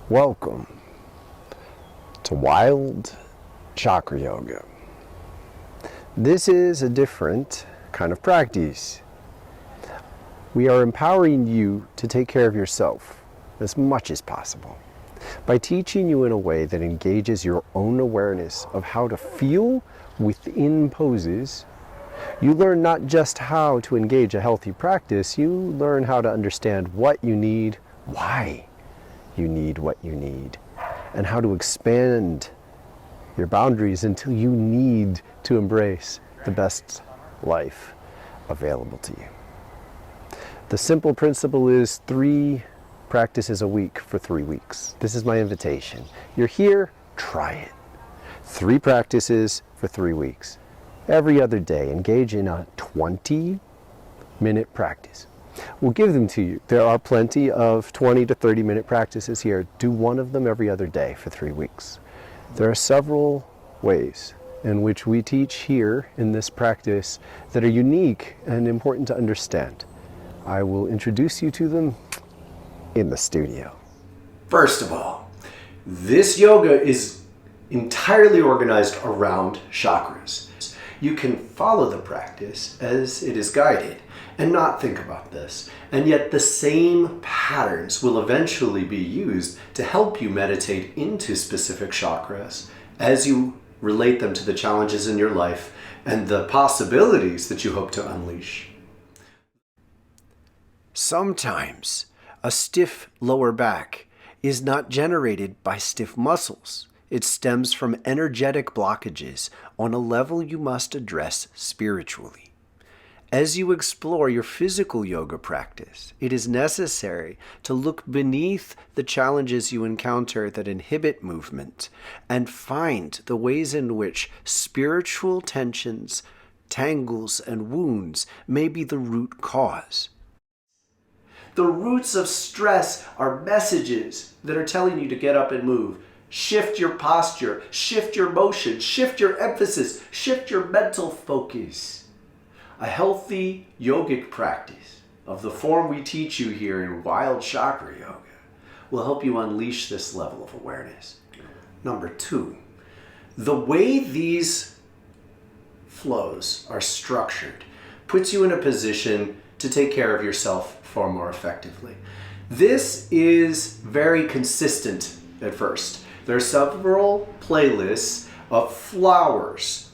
Welcome to Wild Chakra Yoga. This is a different kind of practice. We are empowering you to take care of yourself as much as possible by teaching you in a way that engages your own awareness of how to feel within poses. You learn not just how to engage a healthy practice, you learn how to understand what you need, why you need what you need, and how to expand your boundaries until you need to embrace the best life available to you. The simple principle is 3 practices a week for 3 weeks. This is my invitation. You're here, try it. 3 practices for 3 weeks. Every other day, engage in a 20-minute practice. We'll give them to you. There are plenty of 20 to 30-minute practices here. Do one of them every other day for 3 weeks. There are several ways in which we teach here in this practice that are unique and important to understand. I will introduce you to them in the studio. First of all, this yoga is entirely organized around chakras. You can follow the practice as it is guided and not think about this. And yet the same patterns will eventually be used to help you meditate into specific chakras as you relate them to the challenges in your life and the possibilities that you hope to unleash. Sometimes a stiff lower back is not generated by stiff muscles. It stems from energetic blockages on a level you must address spiritually. As you explore your physical yoga practice, it is necessary to look beneath the challenges you encounter that inhibit movement and find the ways in which spiritual tensions, tangles, and wounds may be the root cause. The roots of stress are messages that are telling you to get up and move. Shift your posture, shift your motion, shift your emphasis, shift your mental focus. A healthy yogic practice of the form we teach you here in Wild Chakra Yoga will help you unleash this level of awareness. Number 2, the way these flows are structured puts you in a position to take care of yourself far more effectively. This is very consistent at first. There are several playlists of flows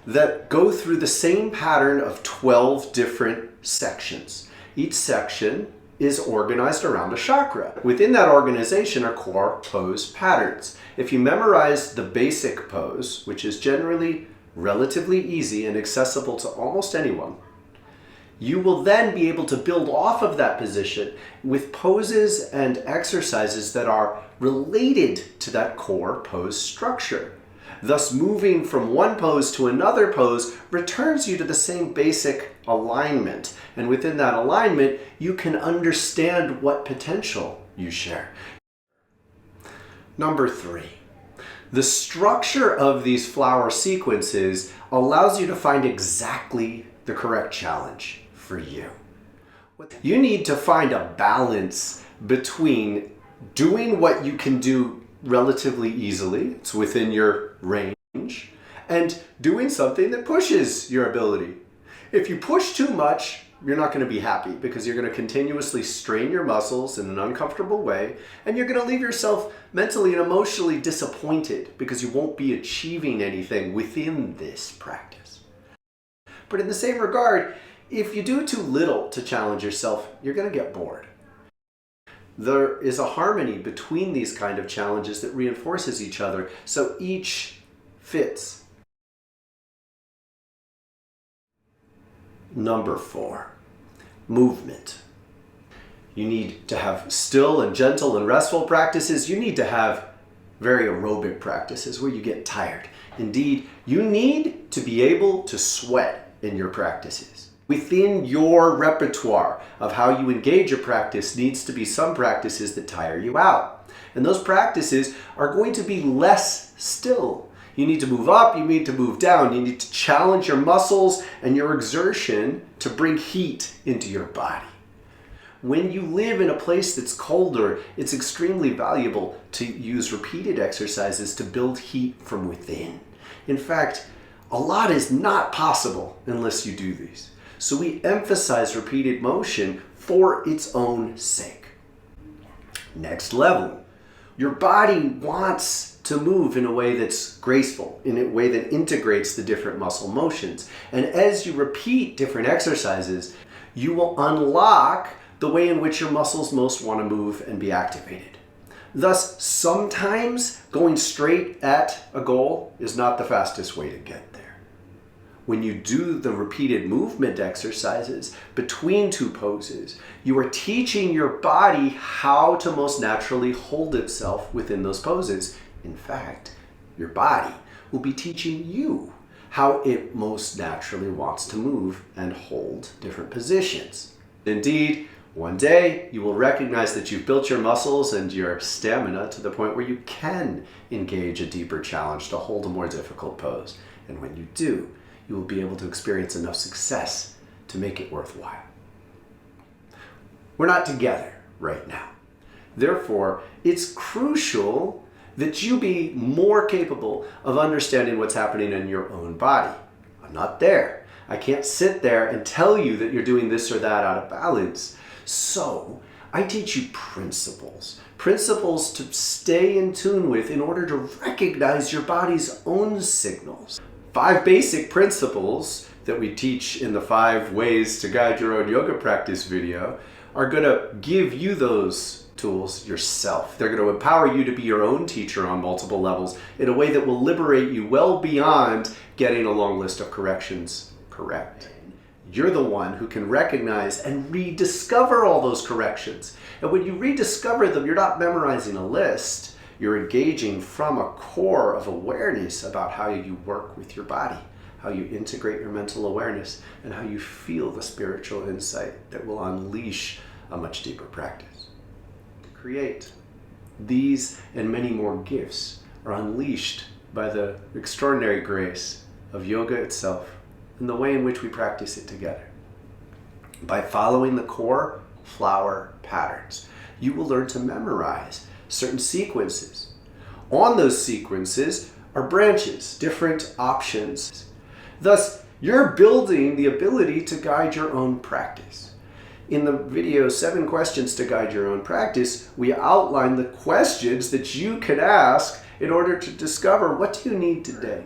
that go through the same pattern of 12 different sections. Each section is organized around a chakra. Within that organization are core pose patterns. If you memorize the basic pose, which is generally relatively easy and accessible to almost anyone, you will then be able to build off of that position with poses and exercises that are related to that core pose structure. Thus, moving from one pose to another pose returns you to the same basic alignment. And within that alignment, you can understand what potential you share. Number 3, the structure of these flower sequences allows you to find exactly the correct challenge for you. You need to find a balance between doing what you can do relatively easily, it's within your range, and doing something that pushes your ability. If you push too much, you're not going to be happy because you're going to continuously strain your muscles in an uncomfortable way, and you're going to leave yourself mentally and emotionally disappointed because you won't be achieving anything within this practice. But in the same regard, if you do too little to challenge yourself, you're going to get bored. There is a harmony between these kind of challenges that reinforces each other, so each fits. Number 4, movement. You need to have still and gentle and restful practices. You need to have very aerobic practices where you get tired. Indeed, you need to be able to sweat in your practices. Within your repertoire of how you engage your practice needs to be some practices that tire you out. And those practices are going to be less still. You need to move up, you need to move down, you need to challenge your muscles and your exertion to bring heat into your body. when you live in a place that's colder, it's extremely valuable to use repeated exercises to build heat from within. In fact, a lot is not possible unless you do these. So we emphasize repeated motion for its own sake. Next level. Your body wants to move in a way that's graceful, in a way that integrates the different muscle motions. And as you repeat different exercises, you will unlock the way in which your muscles most want to move and be activated. Thus, sometimes going straight at a goal is not the fastest way to get there. When you do the repeated movement exercises between two poses, you are teaching your body how to most naturally hold itself within those poses. In fact, your body will be teaching you how it most naturally wants to move and hold different positions. Indeed, one day you will recognize that you've built your muscles and your stamina to the point where you can engage a deeper challenge to hold a more difficult pose. And when you do, you will be able to experience enough success to make it worthwhile. We're not together right now. Therefore, it's crucial that you be more capable of understanding what's happening in your own body. I'm not there. I can't sit there and tell you that you're doing this or that out of balance. So I teach you principles to stay in tune with in order to recognize your body's own signals. 5 basic principles that we teach in the 5 ways to guide your own yoga practice video are going to give you those tools yourself. They're going to empower you to be your own teacher on multiple levels in a way that will liberate you well beyond getting a long list of corrections correct. You're the one who can recognize and rediscover all those corrections. And when you rediscover them, you're not memorizing a list. You're engaging from a core of awareness about how you work with your body, how you integrate your mental awareness, and how you feel the spiritual insight that will unleash a much deeper practice. Create. These and many more gifts are unleashed by the extraordinary grace of yoga itself and the way in which we practice it together. By following the core flower patterns, you will learn to memorize certain sequences. On those sequences are branches, different options. Thus, you're building the ability to guide your own practice. In the video 7 questions to guide your own practice, we outline the questions that you can ask in order to discover what do you need today.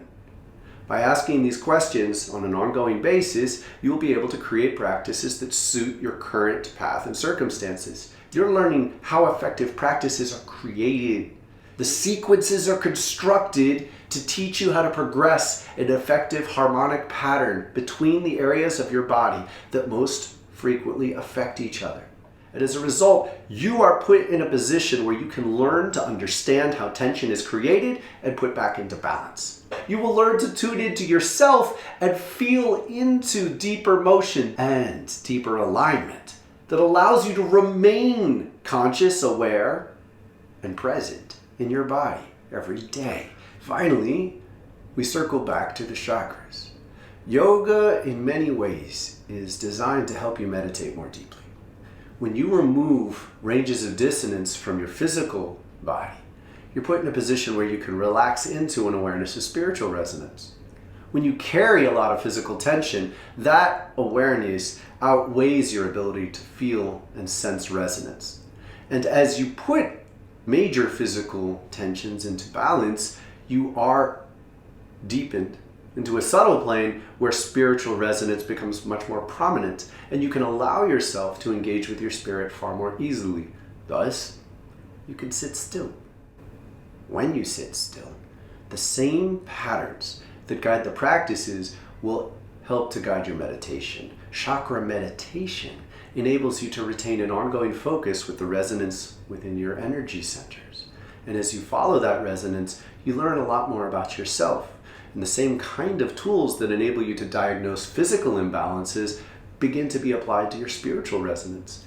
By asking these questions on an ongoing basis, you will be able to create practices that suit your current path and circumstances. You're learning how effective practices are created. The sequences are constructed to teach you how to progress an effective harmonic pattern between the areas of your body that most frequently affect each other. And as a result, you are put in a position where you can learn to understand how tension is created and put back into balance. You will learn to tune into yourself and feel into deeper motion and deeper alignment that allows you to remain conscious, aware, and present in your body every day. Finally, we circle back to the chakras. Yoga, in many ways, is designed to help you meditate more deeply. When you remove ranges of dissonance from your physical body, you're put in a position where you can relax into an awareness of spiritual resonance. When you carry a lot of physical tension, that awareness outweighs your ability to feel and sense resonance. And as you put major physical tensions into balance, you are deepened into a subtle plane where spiritual resonance becomes much more prominent, and you can allow yourself to engage with your spirit far more easily. Thus, you can sit still. When you sit still, the same patterns that guide the practices will help to guide your meditation. Chakra meditation enables you to retain an ongoing focus with the resonance within your energy centers. And as you follow that resonance, you learn a lot more about yourself. And the same kind of tools that enable you to diagnose physical imbalances begin to be applied to your spiritual resonance.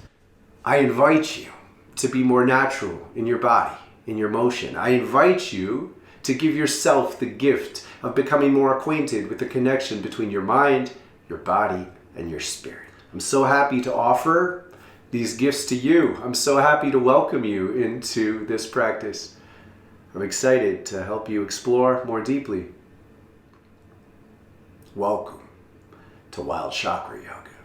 I invite you to be more natural in your body, in your motion. I invite you to give yourself the gift of becoming more acquainted with the connection between your mind, your body, and your spirit. I'm so happy to offer these gifts to you. I'm so happy to welcome you into this practice. I'm excited to help you explore more deeply. Welcome to Wild Chakra Yoga.